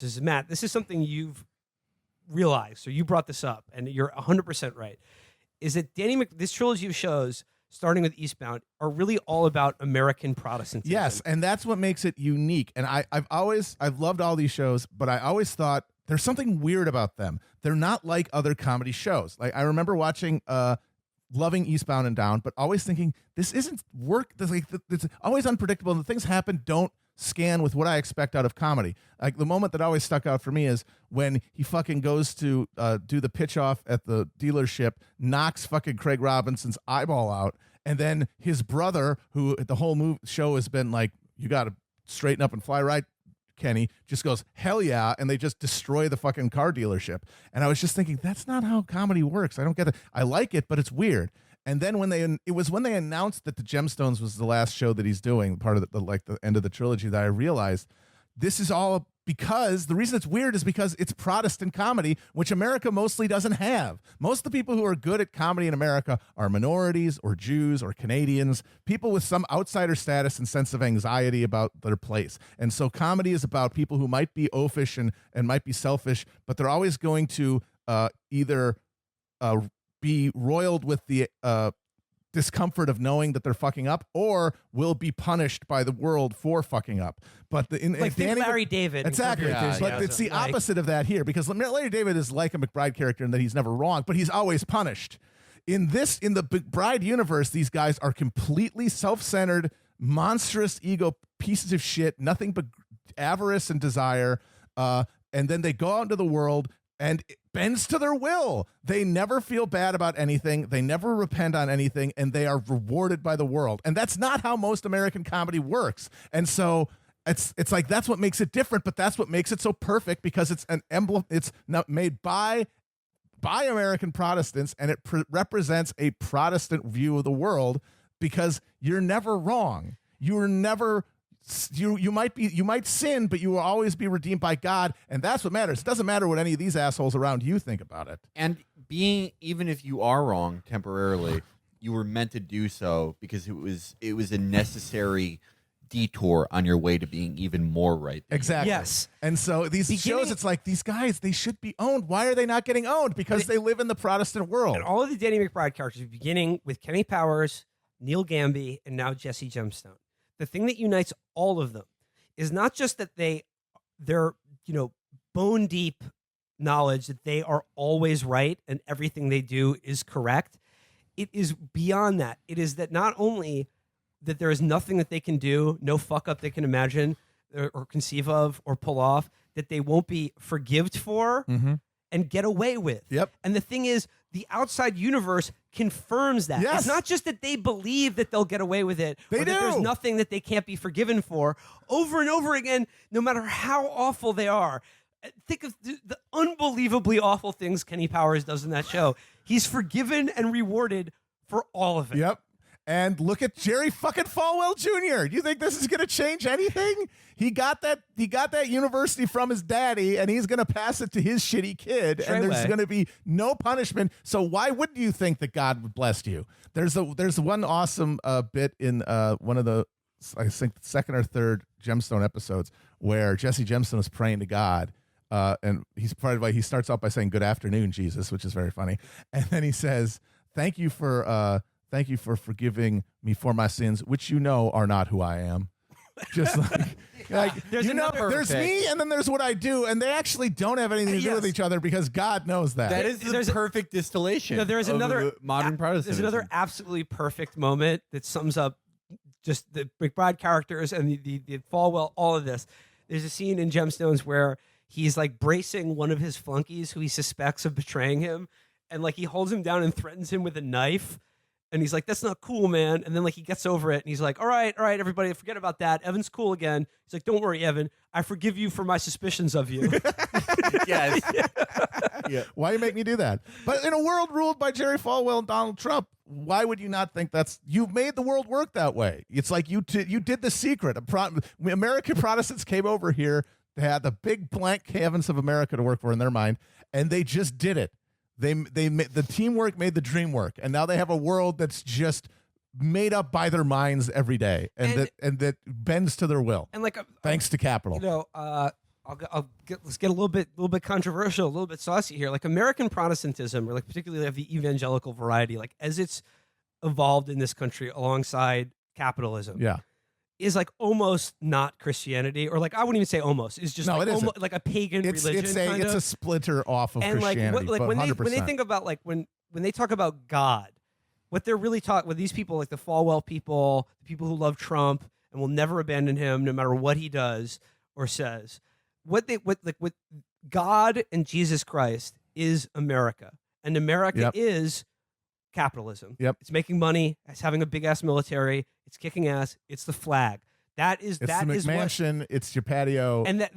This is Matt. This is something you've realized, so you brought this up, and you're 100% right. Is that this trilogy of shows, starting with Eastbound, are really all about American Protestantism. Yes, and that's what makes it unique. And I've loved all these shows, but I always thought there's something weird about them. They're not like other comedy shows. Like I remember watching loving Eastbound and Down, but always thinking this isn't work. It's always unpredictable, and the things happen don't scan with what I expect out of comedy. Like the moment that always stuck out for me is when he fucking goes to do the pitch off at the dealership, knocks fucking Craig Robinson's eyeball out, and then his brother, who the whole show has been like, you got to straighten up and fly right, Kenny, just goes, hell yeah, and they just destroy the fucking car dealership. And I was just thinking, that's not how comedy works. I don't get it. I like it, but it's weird. And then when they announced that the Gemstones was the last show that he's doing, part of the end of the trilogy, that I realized this is all because the reason it's weird is because it's Protestant comedy, which America mostly doesn't have. Most of the people who are good at comedy in America are minorities or Jews or Canadians, people with some outsider status and sense of anxiety about their place. And so comedy is about people who might be oafish and might be selfish, but they're always going to either be roiled with the discomfort of knowing that they're fucking up, or will be punished by the world for fucking up. But Larry David, exactly. But it's the opposite of that here, because Larry David is like a McBride character in that he's never wrong, but he's always punished. In the McBride universe, these guys are completely self-centered, monstrous ego pieces of shit, nothing but avarice and desire, and then they go out into the world and it bends to their will. They never feel bad about anything. They never repent on anything, and they are rewarded by the world. And that's not how most American comedy works. And so it's like that's what makes it different, but that's what makes it so perfect, because it's an emblem. It's not made by American Protestants, and it represents a Protestant view of the world, because you're never wrong. You're never. You might sin, but you will always be redeemed by God, and that's what matters. It doesn't matter what any of these assholes around you think about it. And even if you are wrong temporarily, you were meant to do so because it was a necessary detour on your way to being even more right. Exactly. Yes. And so these shows, it's like these guys, they should be owned. Why are they not getting owned? Because they live in the Protestant world. And all of the Danny McBride characters, beginning with Kenny Powers, Neil Gamby, and now Jesse Gemstone. The thing that unites all of them is not just that they're bone deep knowledge that they are always right and everything they do is correct. It is beyond that. It is that not only that there is nothing that they can do, no fuck up they can imagine or conceive of or pull off, that they won't be forgived for and get away with. Yep. And the thing is, the outside universe confirms that. Yes. It's not just that they believe that they'll get away with it, they or do. that there's nothing that they can't be forgiven for. Over and over again, no matter how awful they are. Think of the unbelievably awful things Kenny Powers does in that show. He's forgiven and rewarded for all of it. Yep. And look at Jerry fucking Falwell Jr. Do you think this is going to change anything? He got that university from his daddy, and he's going to pass it to his shitty kid, and there's going to be no punishment. So why wouldn't you think that God would bless you? There's one awesome bit in one of the, I think, second or third Gemstone episodes where Jesse Gemstone is praying to God, and he starts out by saying, "Good afternoon, Jesus," which is very funny, and then he says, "Thank you for forgiving me for my sins, which you know are not who I am." Just there's me, and then there's what I do, and they actually don't have anything to do with each other, because God knows that. That is the perfect distillation. There's another modern Protestantism. There's another absolutely perfect moment that sums up just the McBride characters and the Falwell, all of this. There's a scene in Gemstones where he's like bracing one of his flunkies who he suspects of betraying him, and like he holds him down and threatens him with a knife. And he's like, "That's not cool, man." And then like he gets over it, and he's like, all right, everybody, forget about that. Evan's cool again. He's like, "Don't worry, Evan. I forgive you for my suspicions of you." Yes. Yeah. Why you make me do that? But in a world ruled by Jerry Falwell and Donald Trump, why would you not think you've made the world work that way? It's like you did The Secret. American Protestants came over here. They had the big blank canvas of America to work for in their mind, and they just did it. They the teamwork made the dream work, and now they have a world that's just made up by their minds every day, and that bends to their will. And like thanks to capital. let's get a little bit controversial, a little bit saucy here. Like American Protestantism, or like particularly of the evangelical variety, like as it's evolved in this country alongside capitalism, Yeah. is like almost not Christianity, or like I wouldn't even say almost. It's just No, like it isn't. like a pagan religion. It's a splinter off of and Christianity. like but when 100%. they think about like when they talk about God, what they're really talking with these people, like the Falwell people, the people who love Trump and will never abandon him no matter what he does or says. What God and Jesus Christ is America, and America Yep. is capitalism. Yep. It's making money. It's having a big ass military. It's kicking ass. It's the flag. That is it's that the is what, McMansion. It's your patio. and that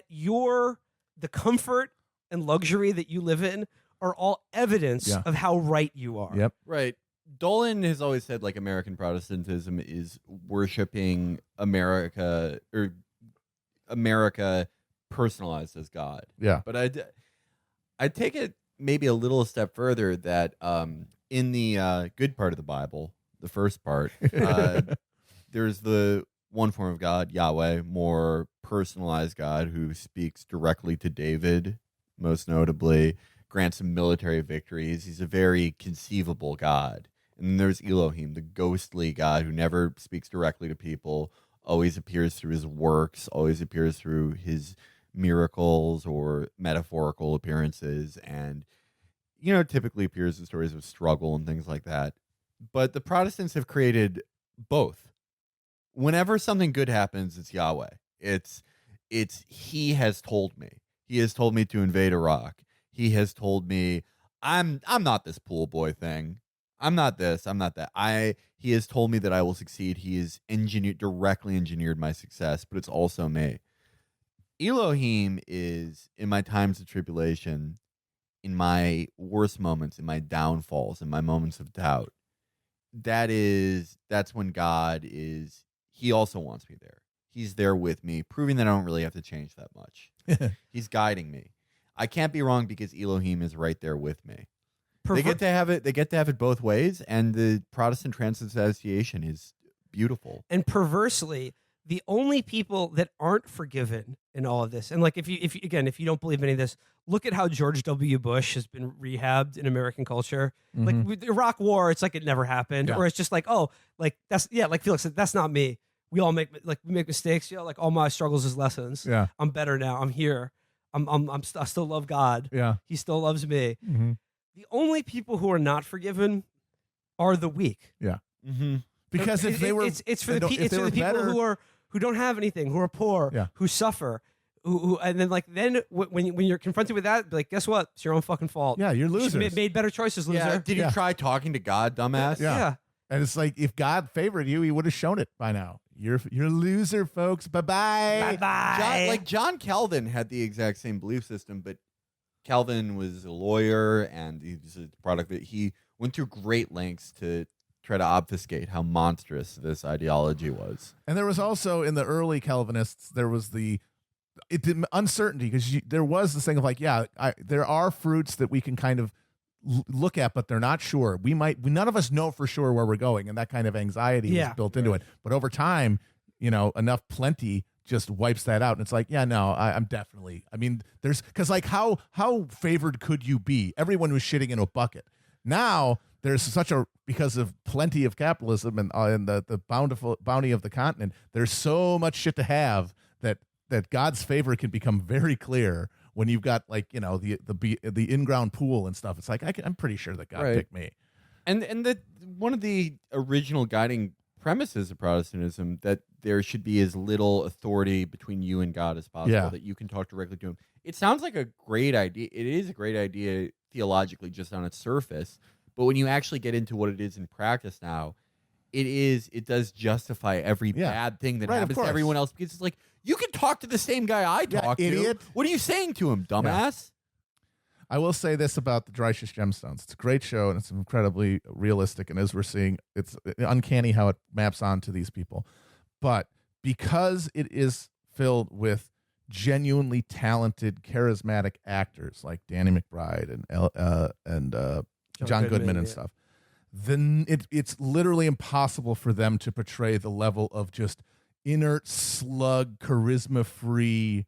the comfort and luxury that you live in are all evidence Yeah. of how right you are. Yep. Right. Dolan has always said like American Protestantism is worshiping America, or America personalized as God. Yeah. But I'd take it maybe a little step further that in the good part of the Bible, the first part, there's the one form of God, Yahweh, more personalized God who speaks directly to David, most notably, grants him military victories. He's a very conceivable God. And then there's Elohim, the ghostly God who never speaks directly to people, always appears through his works, always appears through his miracles or metaphorical appearances, and typically appears in stories of struggle and things like that. But the Protestants have created both. Whenever something good happens, it's Yahweh. It's he has told me. He has told me to invade Iraq. He has told me I'm not this pool boy thing. I'm not this. I'm not that. He has told me that I will succeed. He has directly engineered my success, but it's also me. Elohim is in my times of tribulation, in my worst moments, in my downfalls, in my moments of doubt. That's when God is. He also wants me there. He's there with me, proving that I don't really have to change that much. He's guiding me. I can't be wrong because Elohim is right there with me. They get to have it. They get to have it both ways, and the Protestant transubstantiation is beautiful. And perversely, the only people that aren't forgiven in all of this, and like if you don't believe any of this, look at how George W. Bush has been rehabbed in American culture. Mm-hmm. Like with the Iraq War, it's like it never happened, Yeah. or it's just like, oh, like like Felix said, that's not me. We all make mistakes. Like all my struggles is lessons. Yeah. I'm better now. I'm here. I still love God. Yeah. He still loves me. Mm-hmm. The only people who are not forgiven are the weak. Yeah. Mm-hmm. Because if they were, it's for the people who don't have anything, who are poor, Yeah. who suffer, who and then when you're confronted with that, be like, guess what? It's your own fucking fault. Yeah, you're You should losers. have made better choices, loser. Yeah. Did you Yeah. try talking to God, dumbass? Yeah. And it's like if God favored you, he would have shown it by now. You're a loser, folks. Bye-bye. Bye. John Calvin had the exact same belief system, but Calvin was a lawyer and he was a product that he went through great lengths to try to obfuscate how monstrous this ideology was. And there was also in the early Calvinists, there was the uncertainty because there was this thing of like, there are fruits that we can kind of look at, but they're not sure. None of us know for sure where we're going, and that kind of anxiety was built into it. But over time, enough plenty just wipes that out, and it's like, I'm definitely. I mean, because like how favored could you be? Everyone was shitting in a bucket. Now there's because of plenty of capitalism and the bountiful bounty of the continent. There's so much shit to have that God's favor can become very clear when you've got the in-ground pool and stuff. It's like I'm pretty sure that God picked me. And one of the original guiding premises of Protestantism that there should be as little authority between you and God as possible, Yeah. that you can talk directly to him. It sounds like a great idea. It is a great idea theologically just on its surface, but when you actually get into what it is in practice now, it does justify every bad thing that happens to everyone else, because it's like, you can talk to the same guy I talk to. Idiot. What are you saying to him, dumbass? I will say this about the Dreisch's Gemstones. It's a great show, and it's incredibly realistic. And as we're seeing, it's uncanny how it maps onto these people. But because it is filled with genuinely talented, charismatic actors like Danny McBride and John Goodman and stuff, then it's literally impossible for them to portray the level of just inert slug, charisma-free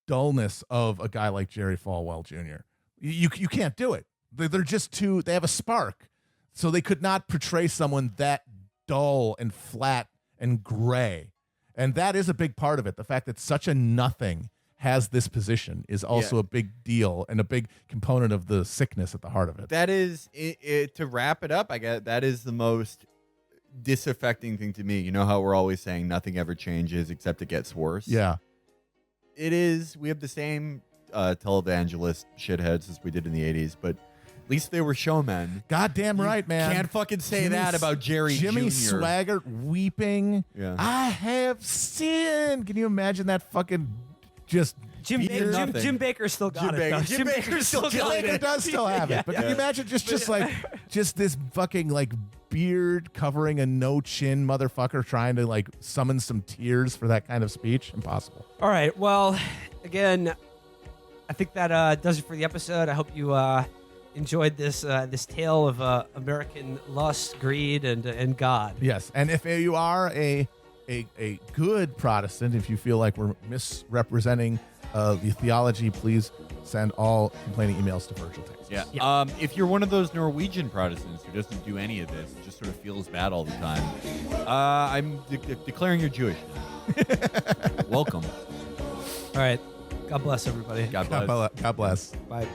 dullness of a guy like Jerry Falwell Jr. You can't do it. They're just too. They have a spark, so they could not portray someone that dull and flat and gray. And that is a big part of it. The fact that such a nothing has this position is also a big deal and a big component of the sickness at the heart of it. That is to wrap it up. I guess that is the most disaffecting thing to me. You know how we're always saying nothing ever changes except it gets worse. Yeah, it is. We have the same televangelist shitheads as we did in the 80s, but at least they were showmen. Goddamn right, man. Can't fucking say that about Jimmy Jr. Swaggart weeping. Yeah. I have sinned. Can you imagine that fucking just Jim Baker still got it. Though. Jim Baker still got Jim Baker it. does still have it. But can you imagine just this fucking like beard covering a no chin motherfucker trying to like summon some tears for that kind of speech? Impossible. All right. Well, again, I think that does it for the episode. I hope you enjoyed this tale of American lust, greed, and God. Yes, and if you are a good Protestant, if you feel like we're misrepresenting the theology, please send all complaining emails to Virgil Takes. Yeah. If you're one of those Norwegian Protestants who doesn't do any of this, just sort of feels bad all the time, I'm declaring you're Jewish. Welcome. All right. God bless everybody. God bless. God bless. Bye.